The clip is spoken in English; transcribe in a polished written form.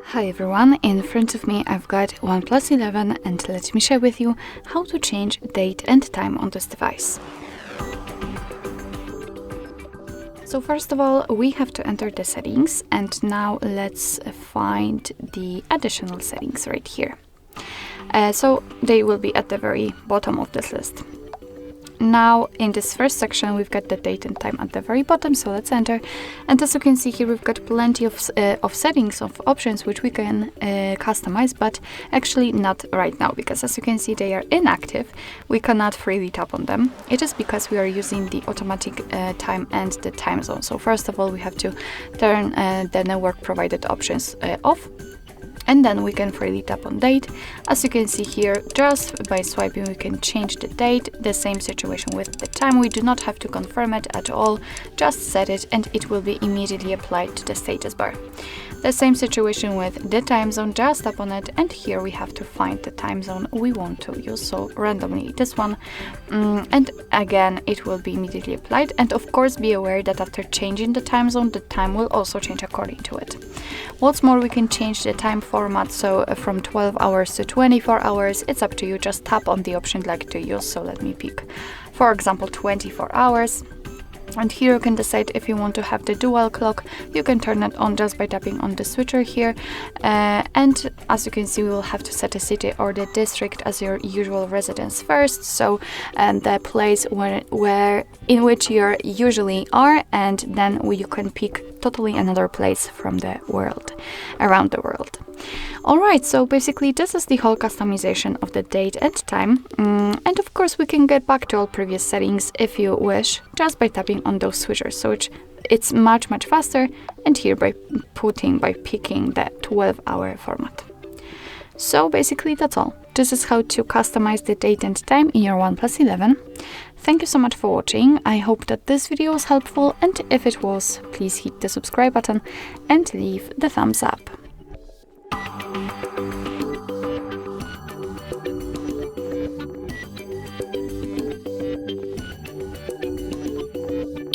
Hi everyone, in front of me I've got OnePlus 11 and let me share with you how to change date and time on this device. So first of all, we have to enter the settings, and now let's find the additional settings right here. So they will be at the very bottom of this list. Now in this first section we've got the date and time at the very bottom, so let's enter. And as you can see here, we've got plenty of settings, of options which we can customize, but actually not right now, because as you can see they are inactive. We cannot freely tap on them. It is because we are using the automatic time and the time zone. So first of all we have to turn the network provided options off. And then we can freely tap on date. As you can see here, just by swiping we can change the date. The same situation with the time. We do not have to confirm it at all, just set it and it will be immediately applied to the status bar. The same situation with the time zone, just tap on it and here we have to find the time zone we want to use, so randomly this one, and again it will be immediately applied. And of course be aware that after changing the time zone, the time will also change according to it. What's more, we can change the time format, so from 12 hours to 24 hours, it's up to you. Just tap on the option you'd like to use. So let me pick, for example, 24 hours. And here you can decide if you want to have the dual clock. You can turn it on just by tapping on the switcher here. And as you can see, we will have to set a city or the district as your usual residence first. So the place in which you usually are, and then you can pick totally another place from the world, around the world. Alright, so basically this is the whole customization of the date and time. And of course we can get back to all previous settings if you wish, just by tapping on those switchers. So it's much faster, and here by picking the 12-hour format. So basically that's all. This is how to customize the date and time in your OnePlus 11. Thank you so much for watching. I hope that this video was helpful, and if it was, please hit the subscribe button and leave the thumbs up.